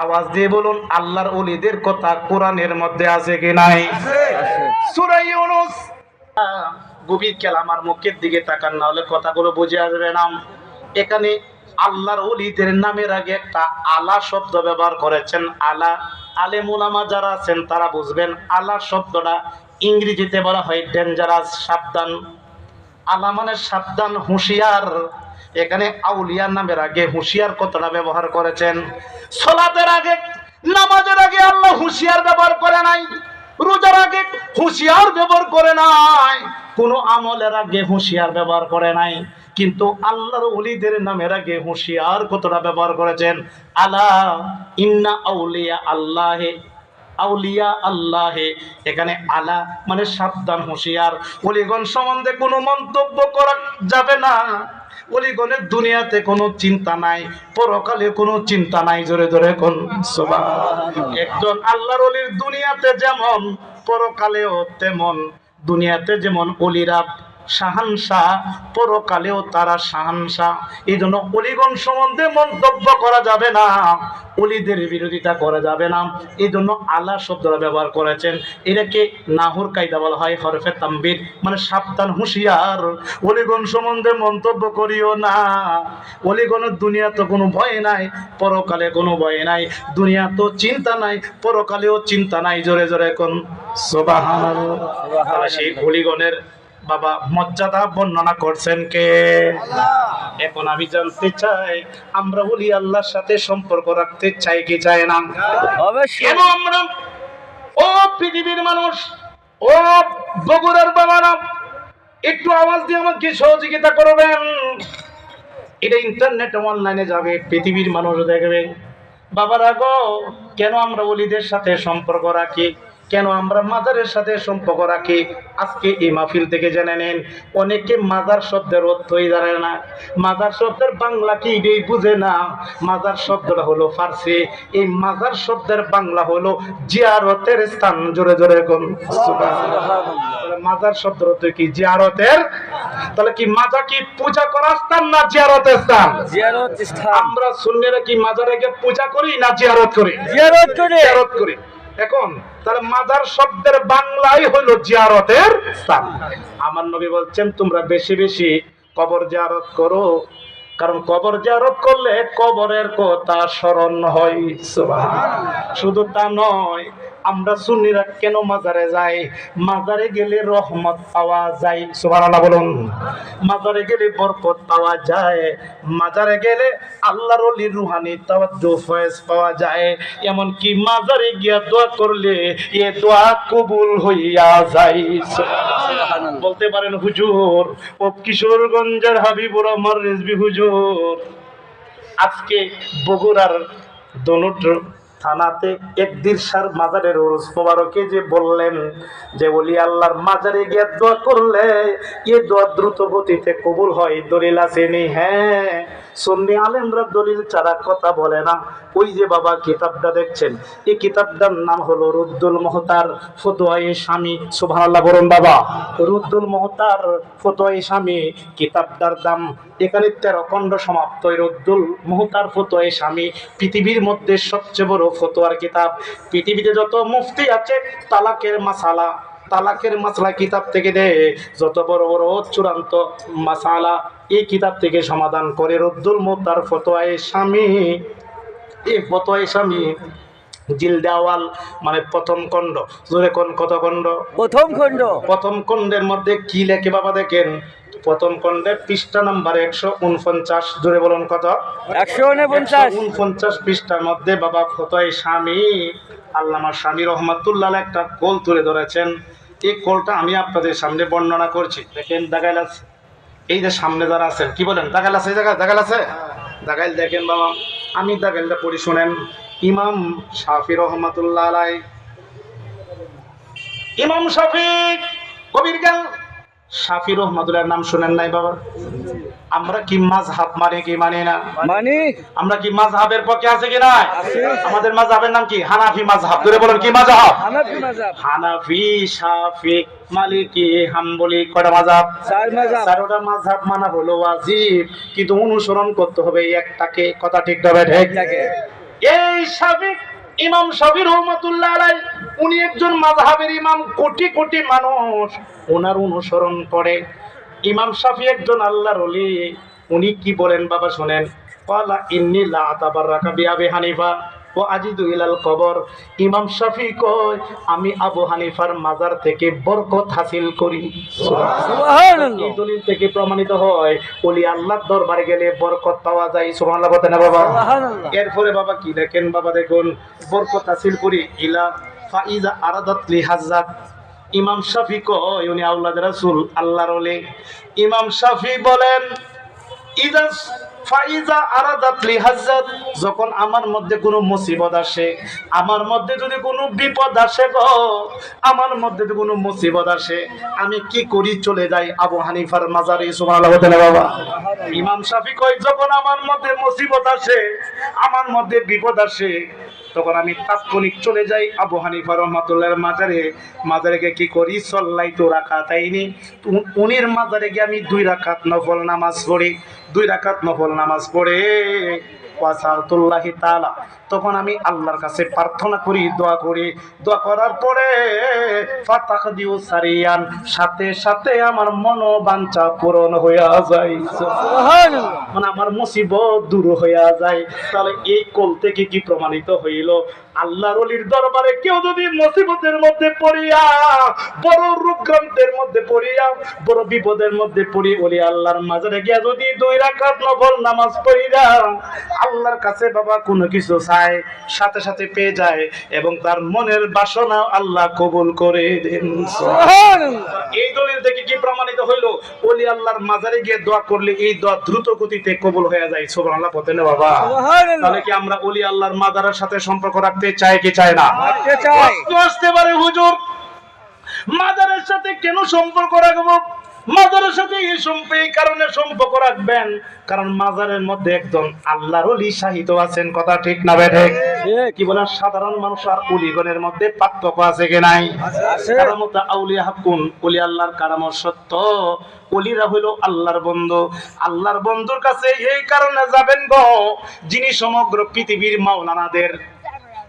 আওয়াজ দিয়ে বলুন, আল্লাহর ওলিদের কথা কোরআনের মধ্যে আছে কি নাই? সূরা ইউনূস। গভীর খেয়াল, আমার মুখের দিকে তাকান, না হলে কথাগুলো বুঝে আসবে না। এখানে আল্লাহর ওলিদের নামের আগে একটা আলা শব্দ ব্যবহার করেছেন। আলা, আলেম উলামা যারা আছেন তারা বুঝবেন। আলা শব্দটা ইংরেজিতে বলা হয় ডেঞ্জারাস, সাবধান। আলা মানে সাবধান, হুঁশিয়ার। এখানে আউলিয়ার নামের আগে হুঁশিয়ার কথাটা ব্যবহার করেছেন। সালাতের আগে, নামাজের আগে আল্লাহ হুঁশিয়ার ব্যবহার করে নাই। রোজার আগে হুঁশিয়ার ব্যবহার করে নাই। কোন আমলের আগে হুঁশিয়ার ব্যবহার করে নাই। কিন্তু আল্লাহর ওলিদের নামের আগে হুঁশিয়ার কথাটা ব্যবহার করেছেন। আলা ইন্না আউলিয়া আল্লাহে, আউলিয়া আল্লাহে। এখানে আলা মানে সাবধান, হুঁশিয়ার। ওলিগণ সম্বন্ধে কোনো মন্তব্য করা যাবে না। ওলিগণের দুনিয়াতে কোনো চিন্তা নাই, পরকালে কোনো চিন্তা নাই। জোরে জোরে কোন সুবহানাল্লাহ। একজন আল্লাহর ওলির দুনিয়াতে যেমন, পরকালেও তেমন। দুনিয়াতে যেমন ওলিরা শাহানশাহ, পরকালেও তারা শাহানশাহ। এই জন্য ওলিগণ সম্বন্ধে মন্তব্য করা যাবে না, ওলিদের বিরোধিতা করা যাবে না। এই জন্য আলা শব্দটা ব্যবহার করেছেন। এটাকে নাহুর কায়দা বলা হয় হরফে তামবির, মানে সাবধান, হুঁশিয়ার। ওলিগণ সম্বন্ধে মন্তব্য করিও না। ওলিগণের দুনিয়া তো কোনো ভয় নাই, পরকালে কোনো ভয় নাই। দুনিয়া তো চিন্তা নাই, পরকালেও চিন্তা নাই। জোরে জোরে কোন সুবহানাল্লাহ। সেই ওলিগণের বাবা মর্যাদা বর্ণনা করছেন কে? এখন আমি জানতে চাই, আমরা ওলি আল্লাহর সাথে সম্পর্ক রাখতে চাই কি চাই না? কেন আমরা, ও পৃথিবীর মানুষ, ও বগুড়ার বাবারা, একটু আওয়াজ দিয়ে আমাকে সহযোগিতা করবেন। এটা ইন্টারনেটে অনলাইনে যাবে, পৃথিবীর মানুষ দেখবে। বাবারা গো, কেন আমরা ওলিদের সাথে সম্পর্ক রাখি? কেন আমরা মাজারের সাথে সম্পর্ক রাখি? আজকে এই মাহফিল থেকে জেনে নেন। অনেকে মাজার শব্দের অর্থই জানে না। মাজার শব্দের বাংলা কি এটাই বুঝে না। মাজার শব্দটা হলো ফার্সি। এই মাজার শব্দের বাংলা হলো জিয়ারতের স্থান। জোরে জোরে কোন সুবহানাল্লাহ। মাজার শব্দের অর্থ কি? জিয়ারতের। তাহলে কি মাজা কি পূজা করার স্থান না জিয়ারতের স্থান? জিয়ারত স্থান। আমরা সুন্নিরা কি মাজারে গিয়ে পূজা করি না জিয়ারত করি? জিয়ারত করি। জিয়ারত করি। এখন তাহলে মাজার শব্দের বাংলাই হলো জিয়ারতের স্থান। আমার নবী বলছেন, তোমরা বেশি বেশি কবর জিয়ারত করো, কারণ কবর জিয়ারত করলে কবরের কথা স্মরণ হয়। সুবহানাল্লাহ। শুধু তা নয়, আমরা সুন্নিরা কেন মাজারে যাই? মাজারে গেলে রহমত পাওয়া যায়। সুবহানাল্লাহ বলুন। মাজারে গেলে বরকত পাওয়া যায়। মাজারে গেলে আল্লাহর ওলির রুহানি তাওয়াজ্জু ফয়েজ পাওয়া যায়। এমন কি মাজারে গিয়া দোয়া করলে এ দোয়া কবুল হইয়া যায়। সুবহানাল্লাহ। বলতে পারেন হুজুর, ও কিশোরগঞ্জের হাবিবুর রহমান রিজভী হুজুর, আজকে বগুড়ার দনুট থানাতে এক দিরসার মাজারের উরুস মোবারকে যে বললেন যে ওলি আল্লাহর মাজারে গিয়ে দোয়া করলে এ দোয়া দ্রুত গতিতে কবুল হয়, দলিল আসেনি? হ্যাঁ, সুন্নি আলেমরা দলিল ছাড়া কথা বলে না। ওই যে বাবা কিতাবটা দেখছেন, এই কিতাবটার নাম হলো রুদ্দুল মুহতার ফতোয়ায়ে শামী। সুবহানাল্লাহ বলুন বাবা। রুদ্দুল মুহতার ফতোয়ায়ে শামী কিতাবটার দাম এখানে 13 খণ্ড সমাপ্ত। রুদ্দুল মুহতার ফতোয়ায়ে শামী পৃথিবীর মধ্যে সবচেয়ে বড় ফতোয়ার কিতাব। পৃথিবীতে যত মুফতি আছে তালাকের মাসলা কিতাব থেকে দেয়, যত বড় বড় চূড়ান্ত মাসালা এই কিতাব থেকে সমাধান করে। রুদ্দুল মুহতার ফতোয়ায়ে শামী, এই ফতোয়ায়ে শামী জিলদে আওয়াল মানে প্রথম খণ্ড। জোরে কোন কত খণ্ড? প্রথম খণ্ড। প্রথম খণ্ডের মধ্যে কি লেখে বাবা দেখেন। প্রথম খণ্ডের পৃষ্ঠা নাম্বার 149। জোরে বলুন কত? 149 পৃষ্ঠার মধ্যে বাবা ফতোয়ায়ে শামী আল্লামা শামী রহমাতুল্লাহ একটা কোল তুলে ধরেছেন। এই কোলটা আমি আপনাদের সামনে বর্ণনা করছি। দেখেন দাগাইল আছে, এই যে সামনে যারা আছেন, কি বলেন দাগাইল আছে? এই জায়গা দাগাইল আছে? দাগাইল দেখেন বাবা, আমি দাগাইলটা পড়ি শুনেন। ইমাম শাফি রহমাতুল্লাহ আলাইহি, ইমাম শাফি কবির জ্ঞান। শাফি রহমাতুল্লাহর নাম শুনেন নাই বাবা? আমরা কি মাযহাব মানে কি মানি না? মানি। আমরা কি মাযহাবের পক্ষে আছে কি না? আমাদের মাযহাবের নাম কি? হানাফি মাযহাব। ধরে বলেন কি মাযহাব? হানাফি মাযহাব। হানাফি, শাফি, মালিকি, হাম্বলি, কয়টা মাযহাব? 4 মাযহাব। 4টা মাযহাব মানা হলো ওয়াজিব, কিন্তু অনুসরণ করতে হবে একটাকে। কথা ঠিক না? ঠিক। এই শাফি ইমাম শাফি রহমাতুল্লাহ আলাইহি উনি একজন মাযহাবের ইমাম, কোটি কোটি মানুষ ওনার অনুসরণ করে। ইমাম শাফি একজন আল্লাহর ওলি। উনি কি বলেন বাবা শুনেন, ক্বালা ইন্নী লা আতাবাররাকা বিআবি হানিফা ওয়া আজিদু ইলাল কবর। ইমাম শাফি কয় আমি আবু হানিফার মাজার থেকে বরকত হাসিল করি। সুবহানাল্লাহ। এই দলিল থেকে প্রমাণিত হয় ওলি আল্লাহর দরবারে গেলে বরকত পাওয়া যায়। সুবহানাল্লাহ বলেন না বাবা? সুবহানাল্লাহ। এরপরে বাবা কি দেখেন বাবা, দেখুন বরকত হাসিল করি ইলা ফাইজা আরাদাত লি হাজ্জাত। ইমাম শাফি কয় উনি আওলাদ রাসূল, আল্লাহর ওলি। ইমাম শাফি বলেন ইদা ফাইজা আরাদাত লি হাজ্জাত, যখন আমার মধ্যে কোনো মুসিবত আসে, আমার মধ্যে যদি কোনো বিপদ আসে গো, আমার মধ্যে যদি কোনো মুসিবত আসে, আমি কি করি? চলে যাই আবু হানিফার মাজারে। সুবহানাল্লাহ বলেন বাবা? ইমাম শাফি কয় যখন আমার মধ্যে মুসিবত আসে, আমার মধ্যে বিপদ আসে, তখন আমি তাৎক্ষণিক চলে যাই আবু হানিফা রহমাতুল্লাহর মাজারে। মাজারে গিয়ে কি করি? সল্লাইতু রাকাতাইনি, উনির মাজারে গিয়ে আমি 2 রাকাত নফল নামাজ পড়ি। 2 রাকাত নফল নামাজ পড়ে ওয়াসালতুল্লাহি তাআলা, তখন আমি আল্লাহর কাছে প্রার্থনা করি, দোয়া করি। দোয়া করার পরে ফাতাকদিউ সারিয়ান, সাথে সাথে আমার মনোবাঞ্ছা পূরণ হইয়া যায়। সুবহানাল্লাহ। মানে আমার মুসিবত দূর হইয়া যায়। তাহলে এই কোল থেকে কি প্রমাণিত হইল? আল্লাহর ওলির দরবারে কেউ যদি মুসিবতের মধ্যে পড়িয়া, বড় রোগগ্রান্তের মধ্যে পড়িয়া, বড় বিপদের মধ্যে পড়ি, ওলি আল্লাহর মাজারে গিয়া যদি 2 রাকাত নফল নামাজ পড়িয়া আল্লাহর কাছে বাবা কোনো কিছু চায়, সাথে সাথে পেয়ে যায় এবং তার মনের বাসনা আল্লাহ কবুল করে দেন। সুবহানাল্লাহ। এই দলিল থেকে কি প্রমাণিত হইল? ওলি আল্লাহর মাজারে গিয়ে দোয়া করলে এই দোয়া দ্রুত গতিতে কবুল হয়ে যায়। সুবহানাল্লাহ বলেন বাবা? সুবহানাল্লাহ। তাহলে কি আমরা ওলি আল্লাহর মাজারের সাথে সম্পর্ক রাখতে চাই কি চাই না? রাখতে চাই। আসতে পারে হুজুর মাজারের সাথে কেন সম্পর্ক রাখবো? মাজারের সাথে এই কারণে সম্পর্ক রাখবেন, কারণ মাজারের মধ্যে একজন আল্লাহর ওলি শাহিদ আছেন। কথা ঠিক না বেঠিক? কি বলেন? সাধারণ মানুষ আর ওলিগণের মধ্যে পার্থক্য আছে কি নাই? কারামত আউলিয়া হাক্কুন, ওলি আল্লাহর কারামত সত্য। ওলিরা হইল আল্লাহর বন্ধু। আল্লাহর বন্ধুর কাছে এই কারণে যাবেন গো, যিনি সমগ্র পৃথিবীর মাওলানাদের,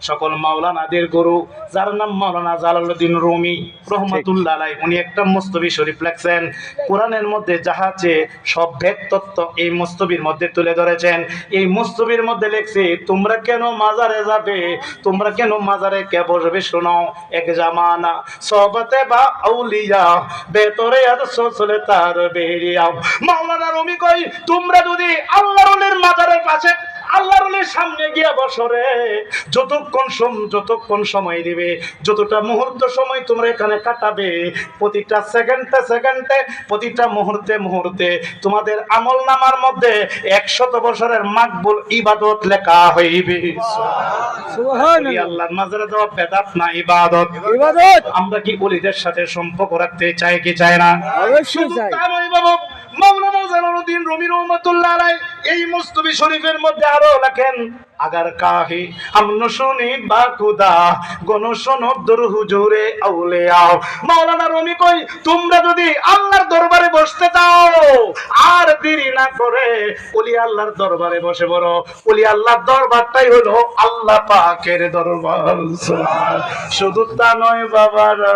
সকল মাওলানাদের গুরু, যার নাম মাওলানা জালালউদ্দিন রুমি রহমাতুল্লাহ আলাইহি। উনি একটা মুস্তফি শরীফ লেখছেন, কোরআনের মধ্যে যাহা আছে সব ভেদ তত্ত্ব এই মুস্তফির মধ্যে তুলে ধরেছেন। এই মুস্তফির মধ্যে লেখছে তোমরা কেন মাজারে যাবে, তোমরা কেন মাজারে কে বসবে? শোনো, এক জামানা সহবতে বা আউলিয়া বেতরে আসলে তার বেরিয়া। মাওলানা রুমি কই তোমরা যদি আল্লাহর ওলির মাজারের পাশে, আল্লাহর ওলির সামনে গিয়া বসরে, যতক্ষণ সময় দিবে, যতটা মুহূর্ত সময় তোমরা এখানে কাটাবে, প্রতিটা সেকেন্ডে সেকেন্ডে, প্রতিটা মুহূর্তে মুহূর্তে তোমাদের আমল নামার মধ্যে 100 বছরের মাকবুল ইবাদত লেখা হইবে। সুবহানাল্লাহ। আল্লাহর মাজারে যাওয়া বেদাত না, ইবাদত। ইবাদত। আমরা কি ওলিদের সাথে সম্পর্ক রাখতে চাই কি চাই না? অবশ্যই চাই। তা নয় বাবা, মাওলানা জালালউদ্দিন রুমি রহমাতুল্লাহ আলাইহি এই মুস্তফি শরীফের মধ্যে আরো লেখেন, আগার কাহি হামন শুনি বা খুদা গণ সনদর হুজুরে আউলিয়া। মাওলানা রুমি কই তোমরা যদি আল্লাহর দরবারে বসতে চাও, আর দেরি না করে ওলি আল্লাহর দরবারে বসে পড়ো। ওলি আল্লাহর দরবারটাই হলো আল্লাহ পাকের দরবার। শুধু তা নয় বাবারা,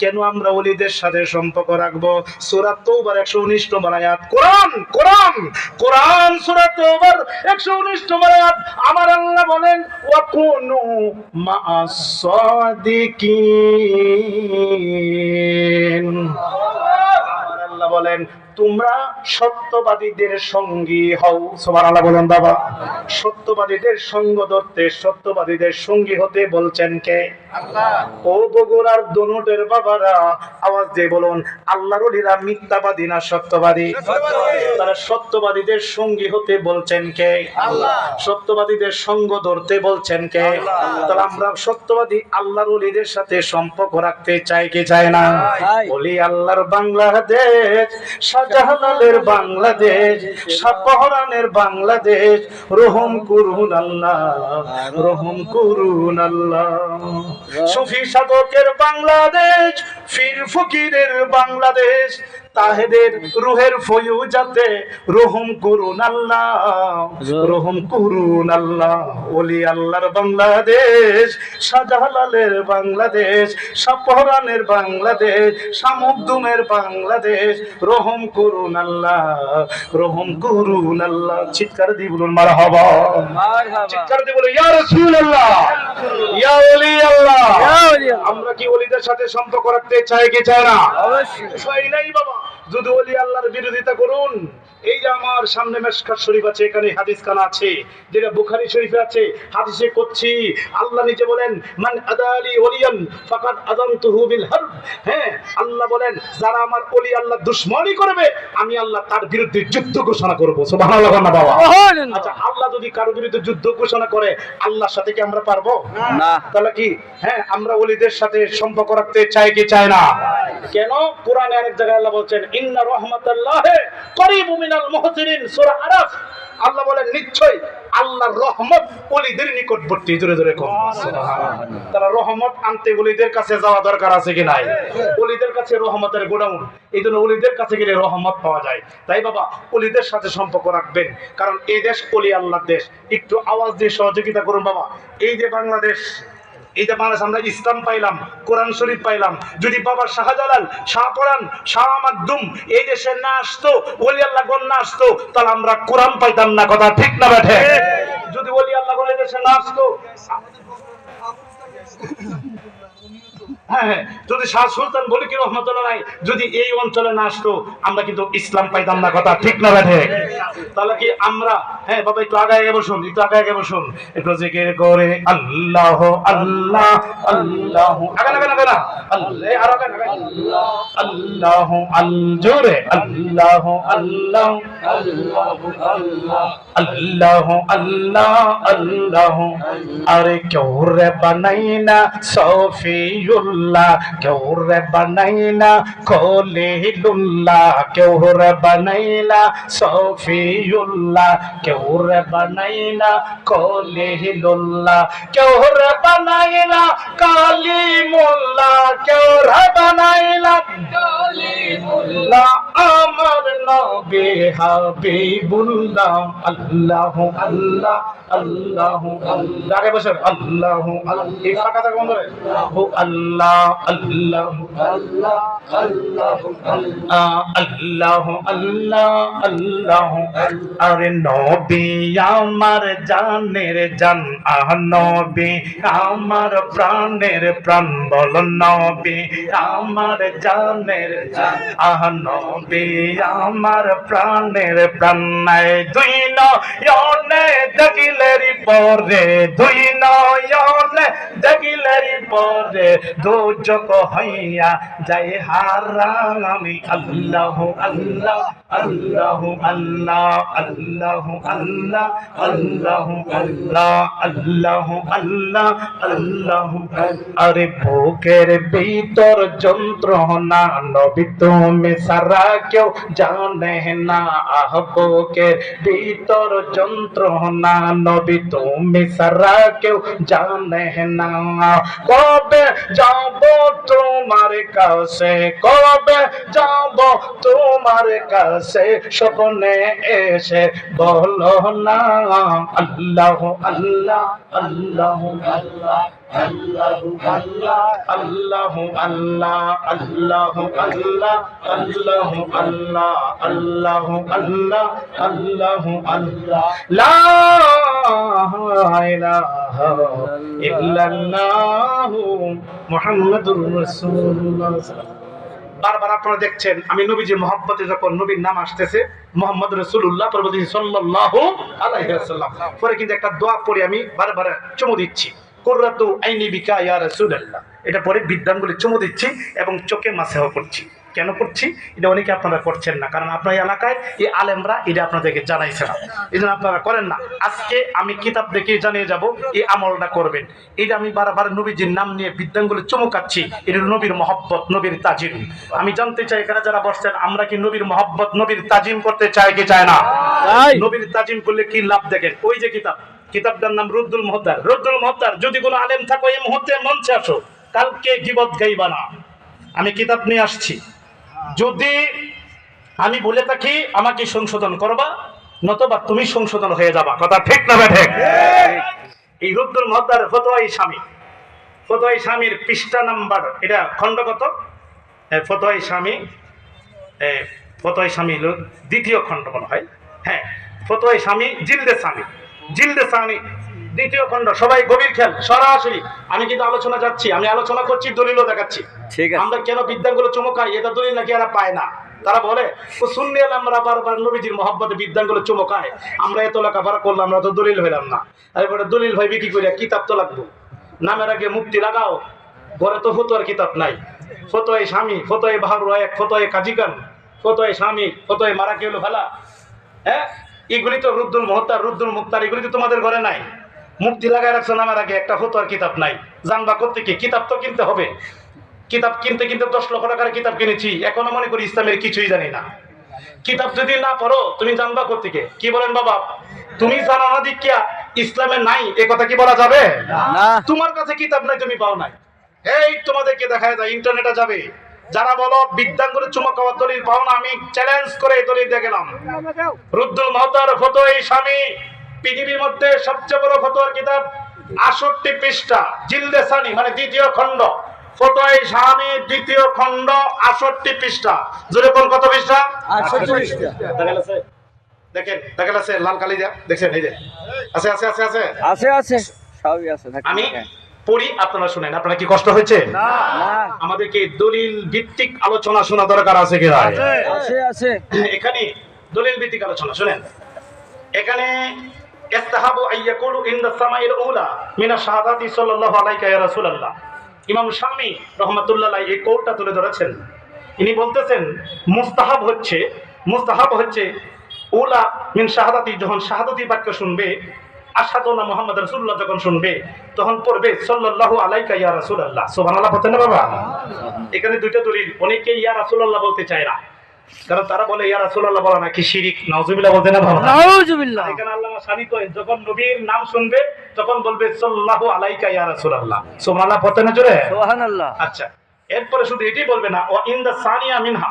কেন আমরা ওলিদের সাথে সম্পর্ক রাখবো? সূরা তাওবার 119 নম্বর আয়াত, কোরআন সূরা তাওবার 119 নম্বর আয়াত, আমার আল্লাহ বলেন ওয়া কুনু মা'আস সাদিকিন। আমার আল্লাহ বলেন তোমরা সত্যবাদীদের সঙ্গী হও। সুবহানাল্লাহ বলেন বাবা? সত্যবাদীদের সঙ্গ ধরতে, সত্যবাদীদের সঙ্গী হতে বলছেন কে? আল্লাহ। ও বগুড়ার দনুটের বাবারা আওয়াজ দিয়ে বলুন, আল্লাহর ওলিরা মিথ্যাবাদী না সত্যবাদী? তারা সত্যবাদীদের সঙ্গী হতে বলছেন কে? আল্লাহ। সত্যবাদীদের সঙ্গ ধরতে বলছেন কে? তাহলে আমরা সত্যবাদী আল্লাহর ওলিদের সাথে সম্পর্ক রাখতে চাই কি চাই না? ওলি আল্লাহর বাংলাদেশ, শাহজালালের বাংলাদেশ, শাহপরানের বাংলাদেশ, রহম করুন আল্লাহ, রহম করুন আল্লাহ। সুফি সাধকের বাংলাদেশ, পীর ফকিরের বাংলাদেশ, তাহেদের রুহের ফয়ুজাতে রহম করুন আল্লাহ, রহম করুন আল্লাহ। ওলি আল্লাহর বাংলাদেশ, শাহজালালের বাংলাদেশ, শাহপরানের বাংলাদেশ, শামুকদুমের বাংলাদেশ, রহম করুন আল্লাহ, রহম করুন আল্লাহ। চিৎকার দিয়ে বলুন মারহাবা, চিৎকার দিয়ে বলুন ইয়া রাসূলুল্লাহ, ইয়া ওলি আল্লাহ। আমরা কি ওলিদের সাথে সম্পর্ক রাখতে চাই কি চাই না? অবশ্যই নাই বাবা। যদি ওলি আল্লাহর বিরোধিতা করুন, এই যে আমার সামনে মিশকাত শরীফ আছে, এখানে হাদিস খানা আছে, যেটা বুখারী শরীফে আছে, হাদিসে কুদসি আল্লাহ নিজে বলেন মান আদালি ওলিয়ান ফাকাদ আযানতুহু বিল হারব। হ্যাঁ, আল্লাহ বলেন যারা আমার ওলি আল্লাহর দুশমনি করবে আমি আল্লাহ তার বিরুদ্ধে যুদ্ধ ঘোষণা করব। সুবহানাল্লাহ না বাবা? আচ্ছা, আল্লাহ যদি কারো বিরুদ্ধে যুদ্ধ ঘোষণা করে আল্লাহর সাথে কি আমরা পারবো? না। তাহলে কি হ্যাঁ আমরা ওলিদের সাথে সম্পর্ক রাখতে চাই কি চাই না? কেন? কোরআনে আরেক জায়গায় আল্লাহ বলছেন ইন্না রাহমাতাল্লাহি করিবুম মিনাল মুহসিনিন, সূরা আরাফ। আল্লাহ বলেন নিশ্চয় আল্লাহর রহমত ওলিদের নিকটবর্তী। জোরে জোরে কোন সুবহানাল্লাহ। তারা রহমত আনতে ওলিদের কাছে যাওয়া দরকার আছে কি নাই? ওলিদের কাছে রহমতের গোডাউন, এইজন্য ওলিদের কাছে গেলে রহমত পাওয়া যায়। তাই বাবা ওলিদের সাথে সম্পর্ক রাখবেন, কারণ এই দেশ ওলি আল্লাহর দেশ। একটু আওয়াজ দিয়ে সহযোগিতা করুন বাবা। এই যে বাংলাদেশ, এই যে বাংলাদেশ আমরা ইসলাম পাইলাম, কোরআন শরীফ পাইলাম, যদি বাবা শাহজালাল, শাহপরান, শাহ মাকদুম এই দেশে না আসতো, ওলি আল্লাহ গণ না আসতো, তাহলে আমরা কোরআন পাইতাম না। কথা ঠিক না বেঠে? যদি ওলি আল্লাহ গণ এই দেশে না আসতো, হ্যাঁ, যদি শাহ সুলতান বলি কি রহমতুল্লাহ নাই যদি এই অঞ্চলে না আসতো, আমরা কিন্তু ইসলাম পাইতাম না। কথা ঠিক না বেঠে? তাহলে কি আমরা, হ্যাঁ বাবা একটু আগে আগে বসুন, একটু আগে আগে বসুন, একটু জিকির করে আল্লাহ আল্লাহ আল্লাহ। আগে আগে আগে না আল্লাহ, আর আগে আল্লাহ আল জোরে আল্লাহ আল্লাহ আল্লাহ আল্লাহ আল্লাহ। আরে কেউ রে বানাইনা সফিউল্লাহ, কেউ রে বানাইনা খলিলুল্লাহ, কেউ রে বানাইনা সফিউল্লাহ, কেউ রে বানাইনা খলিলুল্লাহ, কেউ রে বানাইনা কালিমুল্লাহ, কেউ রে বানাইনা কালিমুল্লাহ। আমার নবী হাবিবুল্লাহ আল্লাহ আল্লাহ আল্লাহ আল্লাহ। আগে বসেন আল্লাহ আল্লাহ, এই কথা কোন ধরে ও আল্লাহ আল্লাহ আল্লাহ আল্লাহ আল্লাহ আল্লাহ আল্লাহ। আরে নবী আমার জানের জান, আহ নবী আমার প্রাণের প্রাণ, বল নবী আমার জানের জান, আহ নবী আমার প্রাণের প্রাণ। দুই নয়নে দেখিলের পরে, দুই নয়নে দেখিলের পরে দোজক হইয়া যায় হারাম। আমি আল্লাহ আল্লাহ আল্লাহ আল্লাহ আল্লাহ আল্লাহ আল্লাহ আল্লাহ আল্লাহ আল্লাহ আল্লাহ। আরে বুকের ভিতর যন্ত্রণা নবী তুমি সারা কেউ জানে না, আহ বুকের ভিতর যন্ত্রণা নবী তুমি সারা কেউ জানে না। কবে যাব তোমার কাছে, কবে যাব তোমার কাছে, স্বপ্নে এসে বলো না আল্লাহ আল্লাহ আল্লাহ আল্লাহ আল্লাহ আল্লাহ আল্লাহ আল্লাহ আল্লাহ আল্লাহ আল্লাহ আল্লাহ আল্লাহ আল্লাহ আল্লাহ আল্লাহ। লা ইলাহা ইল্লাল্লাহু মুহাম্মাদুর রাসূলুল্লাহ। বারবার আপনারা দেখছেন আমি নবীজি মহব্বতে যখন নবীর নাম আসতেছে মুহাম্মদ রাসূলুল্লাহ প্রভু সাল্লাল্লাহু আলাইহি ওয়াসাল্লাম, পরে কিন্তু একটা দোয়া পড়ে আমি বারবার চুমু দিচ্ছি, কুররাতু আইনি বিকা ইয়া রাসূলুল্লাহ। এটা পরে বিদ্যাঙ্গুলি চুমু দিচ্ছি এবং চোখে মাসেহ করছি। কেন করছি? এটা অনেকে আপনারা করছেন না, কারণ আপনার এলাকায় এই আলেমরা এটা আপনাদেরকে জানাইছে না, এই জন্য আপনারা করেন না। আজকে আমি কিতাব দেখে জানিয়ে যাব, এই আমলটা করবেন। এটা আমি বারবার নবীজির নাম নিয়ে বিদ্যাঙ্গুলি চুমুকাচ্ছি, এটা নবীর মহব্বত, নবীর তাজিম। আমি জানতে চাই এখানে যারা বসছেন আমরা কি নবীর মহব্বত, নবীর তাজিম করতে চাই কি চাই না? নবীর তাজিম করলে কি লাভ দেখেন। ওই যে কিতাবটার নাম রুদ্দুল মুহতার। রুদ্দুল মুহতার, যদি কোনো আলেম থাকো এই মুহূর্তে মঞ্চে আসো, কালকে গীবত গাইবা না। আমি কিতাব নিয়ে আসছি, যদি আমি বলে থাকি আমাকে সংশোধন করবা, নতবা তুমি সংশোধন হয়ে যাবা। কথা ঠিক না ঠিক? এই রুদ্দুল মুহদ্দার ফতোয়া স্বামী, ফতোয়া স্বামীর পৃষ্ঠা নাম্বার, এটা খণ্ড কত? ফতোয়া স্বামী, ফতোয়া স্বামী দ্বিতীয় খণ্ড মনে হয়। হ্যাঁ, ফতোয়া স্বামী জিলদে সানি, জিলদে সানি দ্বিতীয় খণ্ড। সবাই গভীর খেয়াল, সরাসরি আমি কিন্তু আলোচনা যাচ্ছি, আমি আলোচনা করছি, দলিলও দেখাচ্ছি। আমরা কেন বিদ্যাঙ্গুলো চমকাই, এটা দলিল নাকি এরা পায় না। তারা বলে ও শুনলে আমরা বারবার নবীজির মহব্বতে বিদ্যাঙ্গুলো চমকায়, আমরা এত লেখাপড়া করলাম, আমরা তো দলিল হইলাম না। এরপরে দলিল হইবে কি করে? কিতাব তো লাগবো, নামের আগে মুক্তি লাগাও। ঘরে তো ফতোয়ার কিতাব নাই। ফতোয়া স্বামী, ফতোয়া বাহার রায়ক, ফতোয়া কাজীগান, ফতোয়া স্বামী, ফতোয়া মারা কেউ ভালা, হ্যাঁ, এগুলি তো রুদ্দুল মুহদ্দার, রুদ্দুল মুক্তার, এগুলি তো তোমাদের ঘরে নাই। মুক্তি লাগায় রাখছো নামের আগে, একটা ফতোয়ার কিতাব নাই। জানবা করতে কি? কিতাব তো কিনতে হবে। কিতাব কিনতে কিনতে 10 লক্ষ টাকার কিতাব কিনেছি, এখনো মনে করি ইসলামের কিছুই জানি না। কিতাব যদি না পড়ো তুমি জানবা করতে কি বলেন বাবা? তুমি জানা না দিকিয়া ইসলামে নাই, এ কথা কি বলা যাবে? তোমার কাছে কিতাব নাই, তুমি পাও নাই। এই তোমাদেরকে দেখায় যায়, ইন্টারনেটে যাবে, যারা বলো বিদ্যাঙ্গুলে চুমা খাওয়ার দলিল পাও না, আমি চ্যালেঞ্জ করে দলিল দেখলাম। রুদ্দুল মুহদ্দার ফতোয়া স্বামী, পৃথিবীর মধ্যে সবচেয়ে বড় ফতোয়ার কিতাব, 68 পৃষ্ঠা, জিলদে সানি মানে দ্বিতীয় খণ্ড, ফতোয়া স্বামী দ্বিতীয় খণ্ড, 68 পৃষ্ঠা। জোরে কোন কত পৃষ্ঠা? 68 পৃষ্ঠা। দেখা গেছে? দেখেন, দেখা গেছে লাল কালি যা দেখছেন? এই যে আছে আছে আছে আছে আছে আছে সবই আছে। আমি পড়ি, আপনারা শুনেন। আপনারা কি কষ্ট হয়েছে? না, আমাদেরকে দলিল ভিত্তিক আলোচনা শোনা দরকার আছে কি? আছে আছে। এখানে দলিল ভিত্তিক আলোচনা শুনেন। এখানে ইস্তাহাবু আইয়াকুলু ইনদা সামাইল উলা মিনা শাহাদাতি সাল্লাল্লাহু আলাইহি ইয়া রাসূলুল্লাহ। ইমাম শামী রাহমাতুল্লাহ আলাইহি এই কোটটা তুলে ধরেছেন। ইনি বলতেছেন মুস্তাহাব হচ্ছে উলা মিন শাহাদাতি, যখন শাহাদাতি বাক্য শুনবে, আশহাদু না মুহাম্মদ রাসূলুল্লাহ যখন শুনবে, তখন পড়বে সাল্লাল্লাহু আলাইহি ইয়া রাসূলুল্লাহ। সুবহানাল্লাহ বলতেন না বাবা? এখানে দুইটা দলিল। অনেকে ইয়া রাসূলুল্লাহ বলতে চায় না, কারণ তারা বলে ইয়া রাসূলুল্লাহ বলা নাকি শিরিক। নাউজুবিল্লাহ বলতে না বাবা? নাউজুবিল্লাহ। এখানে আল্লাহ শানি কয় যখন নবীর নাম শুনবে তখন বলবে সাল্লাল্লাহু আলাইহি ইয়া রাসূলুল্লাহ। সুবহানাল্লাহ বলতেন না জোরে? সুবহানাল্লাহ। আচ্ছা, এরপরে শুধু এটাই বলবে না, ওয়া ইনদা সানিয়া মিনহা,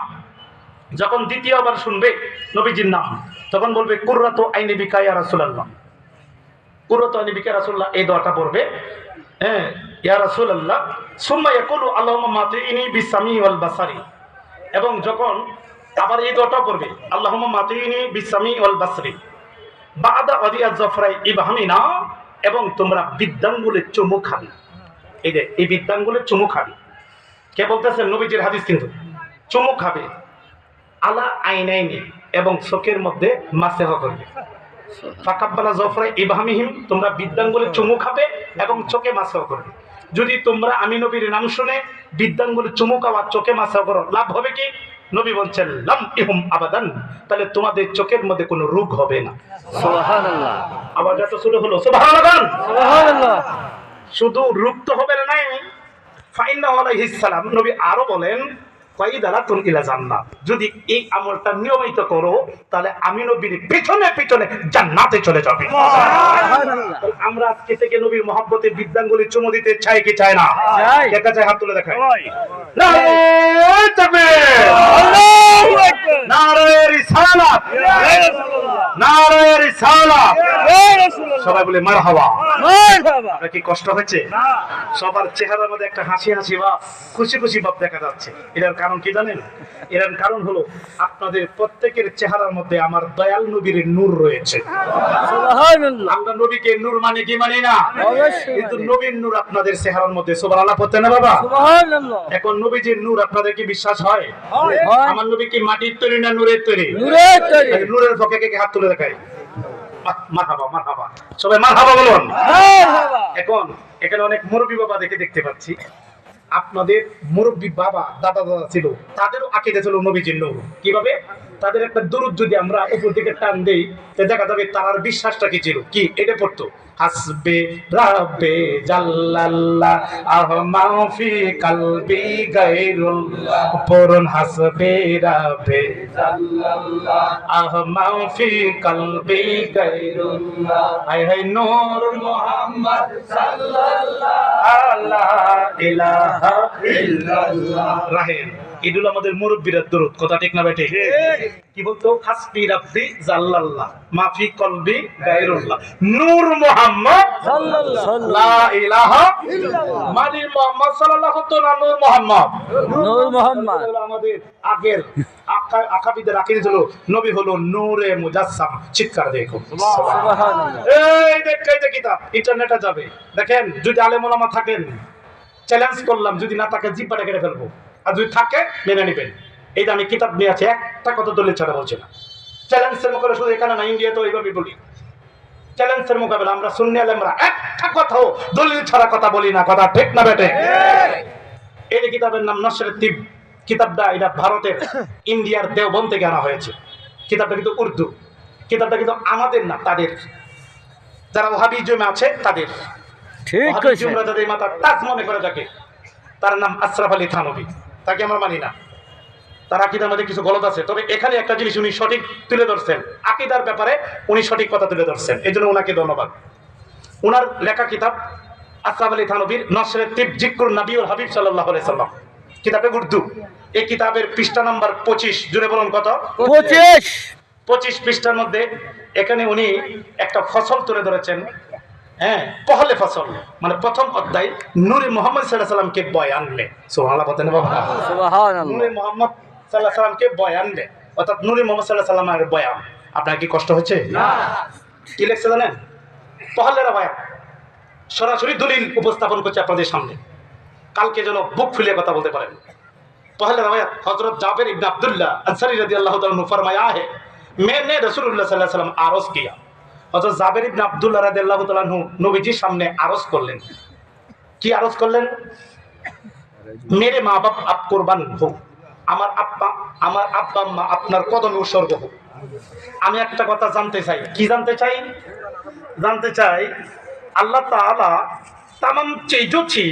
যখন দ্বিতীয়বার শুনবে নবীজির নাম, তখন বলবে কুররাতু আইনি বিকা ইয়া রাসূলুল্লাহ, কুররাতু আইনি বিকা রাসূলুল্লাহ, এই দোয়াটা পড়বে। হ্যাঁ, ইয়া রাসূলুল্লাহ, সুম্মা ইয়াকুলু আল্লাহুম্মা মাতিনি বিসামি ওয়াল বাসারি, এবং যখন আবার এই দোয়াটা পড়বে আল্লাহুম্মা মাতিনি বিসামি ওয়াল বাসরি বাদা ওয়াদিয়া জাফরাই ইবহামিনা, এবং তোমরা বিদ্যাঙ্গুলে চুমু খাবে। এই যে এই বিদ্যাঙ্গুলে চুমু খাবে, কে বলতেছেন? নবীজির হাদিস কিন্তু। চুমু খাবে আলা আইনাইনি, এবং চোখের মধ্যে মাসেহ করবে। ফাকাব্বালা জাফরাই ইবহামিহিম, তোমরা বিদ্যাঙ্গুলে চুমু খাবে এবং চোখে মাসেহ করবে। যদি তোমরা আমি নবীর নাম শুনে বিদ্যাঙ্গুলে চুমু খাওয়া, চোখে মাসেহ করো, লাভ হবে কি? নবী বলছেন লাম ইহুম আবাদান, তাহলে তোমাদের চোখের মধ্যে কোনো রোগ হবে না। সুবহানাল্লাহ। আবার যত শুরু হলো সুবহানাল্লাহ, সুবহানাল্লাহ। শুধু রোগ তো হবে না, নাই ফাইন্না আলাইহিস সালাম নবী আরো বলেন ফাইদালাতুন ইলা জান্নাত, যদি এই আমলটা নিয়মিত করো তাহলে আমি নবীর পিছনে পিছনে জান্নাতে চলে যাবে। সুবহানাল্লাহ। আমরা আজকে থেকে নবীর মহব্বতে বিদ্যাঙ্গুলি চুমু দিতে চাই কি চাই না? চাই। কে চাই? হাত তুলে দেখায়। নারে তাকবীর, আল্লাহু আকবার, নারে রিসালাত, নারে রিসালাত, সবাই বলে মারহাবা, মারহাবা। আপনার কি কষ্ট হচ্ছে? না, সবার চেহারার মধ্যে একটা হাসি হাসি ভাব, খুশি খুশি ভাব দেখা যাচ্ছে। এর কারণ কি জানেন? এর কারণ হলো আপনাদের প্রত্যেকের চেহারার মধ্যে আমার দয়াল নবীর নূর রয়েছে। সুবহানাল্লাহ। আমরা নবীকে নূর মানে কি মানি না? অবশ্যই। কিন্তু নবীর নূর আপনাদের চেহারার মধ্যে। সুবহানাল্লাহ বলতেন না বাবা? সুবহানাল্লাহ। এখন নবীজির নূর আপনাদের কি বিশ্বাস হয়? আমার নবী কি মাটির তৈরি না নূরের তৈরি? নূরের তৈরি। নূরের পক্ষে কে হাত তুলে দেখায়? মারহাবা, মারহাবা, সবাই মারহাবা বলুন। মারহাবা। এখন এখানে অনেক মুরব্বী বাবা দেখতে পাচ্ছি। আপনাদের মুরব্বী বাবা দাদা ছিল, তাদেরও আকীদা ছিল নবীজির নূর। কিভাবে? তাদের একটা দুরূদ যদি আমরা উপর দিকে টান দেই, তাহলে দেখা যাবে তার বিশ্বাসটা কি ছিল। কি এটা পড়তো? হাসবে রাব্বে জাল্লাল্লাহ আহমা ফি কলবি গায়রুল্লাহ, পড়ুন হাসবে রাব্বে জাল্লাল্লাহ আহমা ফি কলবি গায়রুল্লাহ, হায় হায় নূর মুহাম্মদ সাল্লাল্লাহ লা ইলাহা ইল্লাল্লাহ। রাহেন এগুলো আমাদের মুরব্বীরা দরুদ, কথা ঠিক না বেটে? কি বলতো? হাসবি রাব্বি জাল্লাল্লাহ মাফি কলবি গায়রুল্লাহ নূর মুহাম্মদ সাল্লাল্লাহু লা ইলাহা ইল্লাল্লাহ। মানে মুহাম্মদ সাল্লাল্লাহু তাআলা নূর মুহাম্মদ, নূর মুহাম্মদ আমাদের আগের আকাবিদের আকীদা হলো নবী হলো নূরে মুজাসসাম। চিৎকার দেখো সুবহানাল্লাহ। এই দেখতে কিতাব ইন্টারনেটে যাবে, দেখেন যদি আলেম ওলামা থাকেন চ্যালেঞ্জ করলাম, যদি না থাকে জিব্বাটা কেটে ফেলবো, আর যদি থাকে মেনে নেবেন। এই যে আমি কিতাব নিয়ে আছি, একটা কথা দলিল ছাড়া বলছি না। চ্যালেঞ্জের মোকাবেলা শুধু এখানে না, ইন্ডিয়াতেও এইভাবে বলি। চ্যালেঞ্জের মোকাবেলা আমরা সুন্নি আলেমরা একটা কথাও দলিল ছাড়া কথা বলি না, কথা ঠিক না বেটে? এই যে কিতাবের নাম নসরেত তিব, কিতাবটা এটা ভারতের ইন্ডিয়ার দেওবন্দ থেকে আনা হয়েছে। কিতাবটা কিন্তু উর্দু, কিতাবটা কিন্তু আমাদের না, তাদের যারা ওয়াহাবিজমে আছে তাদের। ঠিক আছে, যাদের মাথা টাচ মনে করে যাকে, তার নাম আশরাফ আলী থানভী, তাকে আমরা মানি না। তার আকীদার মধ্যে কিছু গলত আছে, তবে এখানে একটা জিনিস উনি সঠিক তুলে ধরছেন, আকীদার ব্যাপারে উনি সঠিক কথা তুলে ধরছেন, এই জন্য ওনাকে ধন্যবাদ। ওনার লেখা কিতাব আশরাফ আলী থানভীর নসরেত তিব যিকরুন নবী ওয়াল হাবিব সাল্লাল্লাহু আলাইহি সাল্লাম, কিতাবটা উর্দু। এই কিতাবের পৃষ্ঠা নাম্বার 25, জুড়ে বলুন কত? 25 পৃষ্ঠার মধ্যে এখানে উনি একটা ফসল তুলে ধরেছেন। হ্যাঁ, পহলে ফসল মানে প্রথম অধ্যায় নূরে মুহাম্মদ সাল্লাল্লাহু আলাইহি সাল্লামকে বয়ান লে। সুবহানাল্লাহ বলেন বাবা, সুবহানাল্লাহ। নূরে মুহাম্মদ সাল্লাল্লাহু আলাইহি সাল্লামকে বয়ান লে, অর্থাৎ নূরে মুহাম্মদ সাল্লাল্লাহু আলাইহি সাল্লামের বয়ান। আপনার কি কষ্ট হচ্ছে? না। কি লেখছে জানেন? পহলের বয়ান, সরাসরি দলিল উপস্থাপন করছে আপনাদের সামনে, কালকে যেন বুক ফুলিয়ে কথা বলতে পারেন। পহলে রওয়ায়াত হযরত জাবের ইবনে আব্দুল্লাহ আনসারী রাদিয়াল্লাহু তাআলা नु फरमाया है मैंने রাসূলুল্লাহ সাল্লাল্লাহু আলাইহি ওয়াসাল্লাম আরজ किया। হযরত জাবের ইবনে আব্দুল্লাহ রাদিয়াল্লাহু তাআলা नु নবীজির সামনে আরজ করলেন। কি আরজ করলেন? मेरे माँ बाप आप कुर्बान हो, আমার আব্বা আম্মা আপনার কদমে উৎসর্গ হোক। আমি একটা কথা জানতে চাই। কি জানতে চাই? জানতে চাই अल्लाह ताला तमाम चीजों थी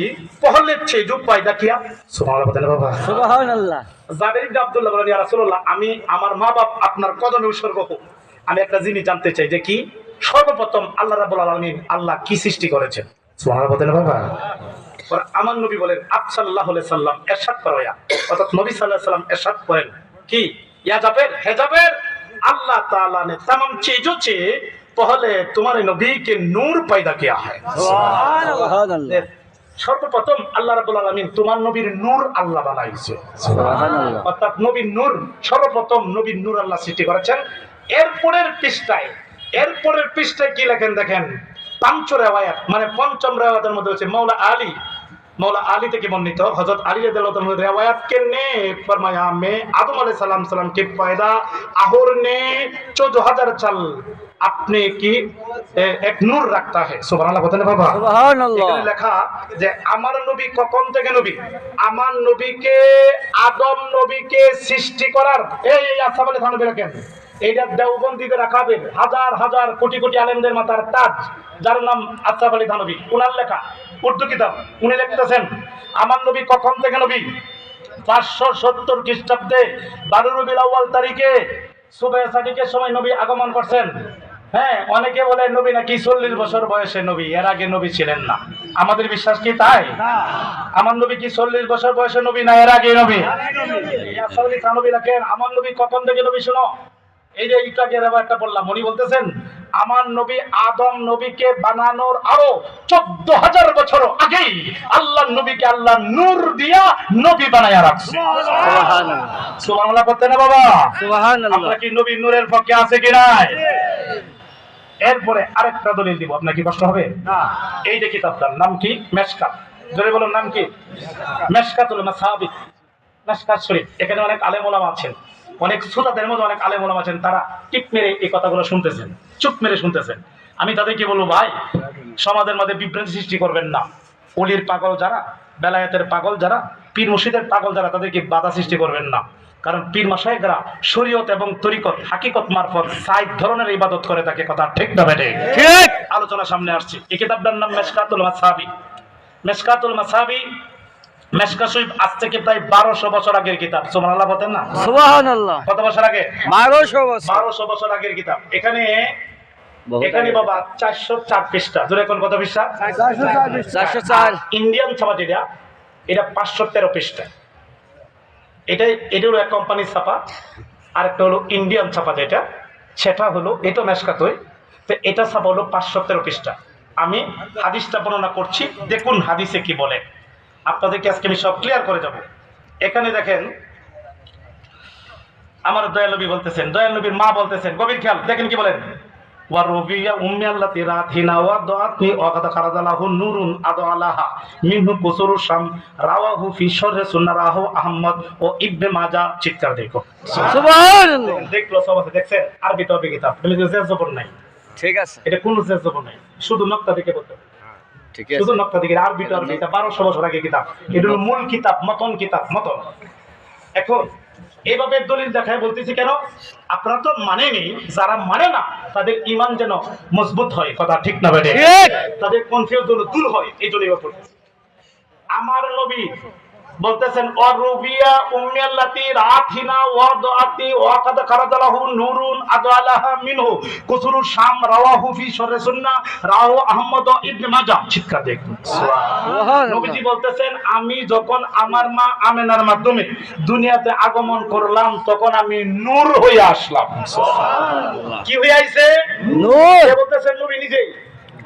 पहले चीजों पैदा किया। सुबहानाल्लाह বলেন বাবা, সুবহানাল্লাহ। জাবের ইবনে আব্দুল্লাহ বলেন, ইয়া রাসূলুল্লাহ, আমি আমার মা বাপ আপনার কদমে উৎসর্গ হোক। আমি একটা জিনিস জানতে চাই যে কি, সর্বপ্রথম আল্লাহ রাব্বুল আলামিন আল্লাহ কি সৃষ্টি করেছেন? সুবহানাল্লাহ বলেন বাবা। আর আমার নবী বলেন সাল্লাল্লাহু আলাইহি সাল্লাম ইরশাদ করেন, অর্থাৎ নবী সাল্লাল্লাহু আলাইহি সাল্লাম ইরশাদ করেন কি, ইয়া জাবের, হে জাবের, अल्लाह ताला ने तमाम चीजों से पहले तुम्हारे नबी के नूर पैदा किया है। सुभान সর্বপ্রথম আল্লাহ রাব্বুল আলামিন তোমার নবীর নূর আল্লাহ বানাইছে। সুবহানাল্লাহ। অর্থাৎ নবীর নূর, সর্বপ্রথম নবীর নূর আল্লাহ সৃষ্টি করেছেন। এরপরের পৃষ্ঠায় কি লেখেন দেখেন, পাঁচ রিওয়ায়াত মানে পঞ্চম রিওয়ায়াতের মধ্যে হচ্ছে मौला आली থেকে বর্ণিত, হযরত আলী রাদিয়াল্লাহু তাআলা रिवायत के ने फरमाया मैं आदम अलैहिस्सलाम के पैदा आहोर ने 14000 साल अपने की एक नूर रखता है। সুবহানাল্লাহ বলেন বাবা, সুবহানাল্লাহ। এখানে লেখা যে আমার নবী কখন থেকে নবী, আমার নবীকে আদম নবীকে সৃষ্টি করার, এই আসহাব আলী থানভী রাখেন, এইটা দেওবন্দীতে রাখাবে হাজার হাজার কোটি কোটি আলেমদের মাথার তাজ, যার নাম আসহাব আলী থানভী। উনার লেখা উর্দু কিতাব। উনি লিখতেছেন আমার নবী কখন থেকে নবী, 570 খ্রিস্টাব্দে 12 রবিউল আউয়াল তারিখে সুবহ সাদিকের সময় নবী আগমন করছেন। হ্যাঁ, অনেকে বলে নবী নাকি 40 বছর বয়সে নবী, এর আগে নবী ছিলেন না। আমাদের বিশ্বাস কি তাই? আমার নবী কি 40 বছর বয়সে নবী না এর আগে নবী? আসহাব আলী থানভী লেখেন আমার নবী কখন থেকে নবী, শুনো, এই যে ইটাকে একটা বললাম, উনি বলতেছেন আমার নবী আদম নবীকে বানানোর আরো 14000 বছর আগেই আল্লাহ নবীকে আল্লাহ নূর দিয়া নবী বানায়া রাখছে। সুবহানাল্লাহ। সুবহানাল্লাহ বলতেন না বাবা, সুবহানাল্লাহ। আপনারা কি নবী নূরের পক্ষে আছে কি নাই? এরপরে আরেকটা দলিল দিব, আপনার কি কষ্ট হবে? না। এই যে কিতাবটার নাম কি, মেশকাত। জোরে বলুন নাম কি? মেশকাতুল মাসাবিহ, মেশকাত শরীফ। এখানে অনেক আলেম ওলামা আছেন, অনেক শ্রোতাদের মধ্যে অনেক আলেম ওলামা আছেন, তারা টিপ মেরে এই কথাগুলো শুনতেছেন, চুপ মেরে শুনতেছেন। আমি তাদেরকে বলবো, ভাই সমাজের মধ্যে বিভ্রান্তি সৃষ্টি করবেন না। ওলির পাগল যারা, বেলায়েতের পাগল যারা, পীর মুর্শিদের পাগল যারা, তাদেরকে বাধা সৃষ্টি করবেন না। কারণ পীর মাশায়েখরা শরীয়ত এবং তরিকত হাকিকত মারফত 60 ধরনের ইবাদত করে থাকে, কথা ঠিক না বেঠিক? ঠিক। আলোচনা সামনে আসছে। এই কিতাবটার নাম মেশকাতুল মাসাবিহ। মেশকাতুল মাসাবিহ, মেশকাত শরীফ আজ থেকে প্রায় 1200 বছর আগের কিতাব। সুবহানাল্লাহ বলেন না? সুবহানাল্লাহ। কত বছর আগে? 1200 বছর আগের কিতাব। এখানে বাবা 404 পৃষ্ঠা। জোরে কোন কত পৃষ্ঠা? 404। ইন্ডিয়ান ছাপা যেটা, এটা 513 পৃষ্ঠা। এটা হলো এক কোম্পানির ছাপা, আর একটা হলো ইন্ডিয়ান ছাপা, যেটা সেটা হলো এটা মেশকাতই। তো এটা ছাপা হলো 513 পৃষ্ঠা। আমি হাদিসটা বর্ণনা করছি, দেখুন হাদিসে কি বলে। আপনাদেরকে আজকে আমি সব ক্লিয়ার করে যাব। এখানে দেখেন আমার দয়াল নবী বলতেছেন, দয়াল নবীর মা বলতেছেন, গভীর খেয়াল দেখেন কি বলেন। ওয়া রবিয়া উম্মি আল্লাতি রাতিনা ওয়া দাআতনি ওয়া কাদ খারাজালাহু নূরুন আদআলাহা মিনহু কুসুরুশ শাম রাওয়াহু ফি শরহ সুন্নাহ রাহু আহমদ ও ইবনে মাজাহ। চিৎকার দেখো সুবহানাল্লাহ। দেখলো সব আছে, দেখছেন আরবি তো হবে কিতাব, তুমি জের জবর নাই, ঠিক আছে, এটা কোন জের জবর নাই, শুধু নকতা দেখে বলতে, ঠিক আছে, শুধু নকতা দেখে। আরবি তো আরবি, এটা 1200 বছর আগে কিতাব, এটা হলো মূল কিতাব, মতন কিতাব, মতন। এখন এইভাবে দলিল দেখায় বলতেছি কেন, আপনারা তো মানেনি, যারা মানে না তাদের ঈমান যেন মজবুত হয়, কথা ঠিক না বেটে, তাদের কনফিউশন দূর হয়, এই জন্য এবার পড়তেছি। আমার নবী বলতেছেন অরবিয়া উম্মি আল্লাতি রাতিনা ওয়া দাআতি ওয়া কাদ খারাজালাহু নূরুন আদআলাহা মিনহু কুসুরুশ শাম রাওয়াহু ফি শরহ সুন্নাহ রাহু আহমদ ও ইবনে মাজাহ। চিৎকার দেখুন সুবহানাল্লাহ। নবীজি বলতেছেন আমি যখন আমার মা আমেনার মাধ্যমে দুনিয়াতে আগমন করলাম তখন আমি নূর হয়ে আসলাম। সুবহানাল্লাহ। কি হয়ে আইছে? নূর। সে বলতেছেন নবী নিজেই,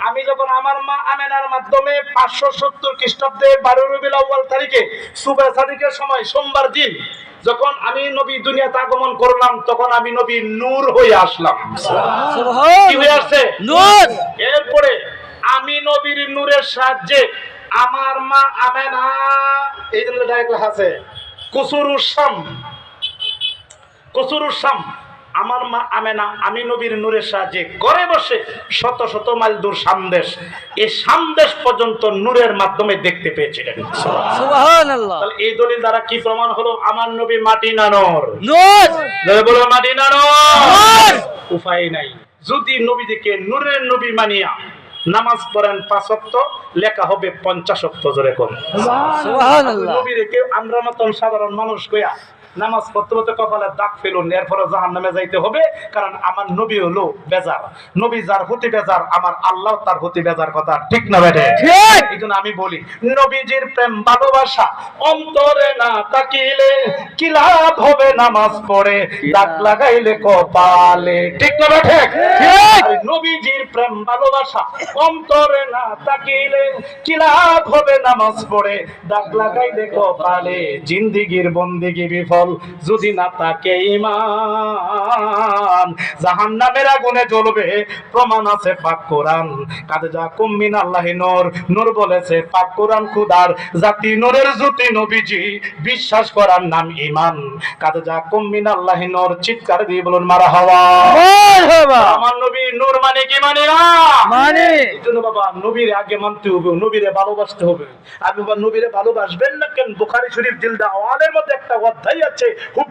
আমি যখন আমার মা আমেনার মাধ্যমে 570 খ্রিস্টাব্দে 12 রবিউল আউয়াল তারিখে সুবহ সাদিকের সময় সোমবার দিন যখন আমি নবী দুনিয়াতে আগমন করলাম তখন আমি নবী নূর হয়ে আসলাম। সুবহানাল্লাহ। কি হয়ে আসছে? নূর। এরপরে আমি নবীর নূরের সাহায্যে আমার মা আমেনা, এই জন্য ডায়লগ আছে কুসুরুশ শাম, কুসুরুশ শাম, আমার মা আমেনা আমি নবীর নূরের সাহায্যে ঘরে বসে শত শত মাইল দূর সামদেশ, এই সামদেশ পর্যন্ত নূরের মাধ্যমে দেখতে পেয়েছিলেন। সুবহানাল্লাহ। তাহলে এই দলিল দ্বারা কি প্রমাণ হলো? আমার নবী মাটি না নূর? নূর। জোরে বলো মাটি না নূর? উপায় নাই, যদি নবীকে নূরের নবী মানিয়া নামাজ পড়েন 5 ওয়াক্ত, লেখা হবে 50 ওয়াক্ত। জোরে কোন সুবহানাল্লাহ। নবীকে আমরা মতন সাধারণ মানুষ কইয়া নামাজ পড়তে পড়তে কপালে দাগ ফেলুন, এরপরে জাহান্নামে যাইতে হবে, কারণ আমার নবী হলো বেজার। নবী যার হতে বেজার, আমার আল্লাহ তার হতে বেজার, কথা ঠিক না বেটে? ঠিক। এই জন্য আমি বলি নবীজির প্রেম ভালোবাসা অন্তরে না তাকিলে কি লাভ হবে নামাজ পড়ে দাগ লাগাইলে কপালে, ঠিক না বেটে? ঠিক। নবীজির প্রেম ভালোবাসা অন্তরে না তাকিলে কি লাভ হবে নামাজ পড়ে দাগ লাগাইলে কপালে, জিন্দেগীর বন্দেগী বিফল যদি না থাকে ঈমান, জাহান্নামের আগুনে জ্বলবে, প্রমাণ আছে পাক কোরআন। কাদ জাকুম মিনাল্লাহি নূর, নূর বলেছে পাক কোরআন খোদার জাতি, নূরের জ্যোতি নবীজি, বিশ্বাস করার নাম ঈমান। কাদ জাকুম মিনাল্লাহি নূর। চিৎকার দিয়ে বলুন মারহাবা, মারহাবা। আমার নবী নূর মানে কি মানে না মানে? এইজন্য বাবা নবীর আগে মানতে হবে, নবীরে ভালোবাসতে হবে। আপনি নবীরে ভালোবাসবেন না কেন? বুখারী শরীফ জিলদ আওয়ালের মধ্যে একটা অধ্যায় আছে, খুব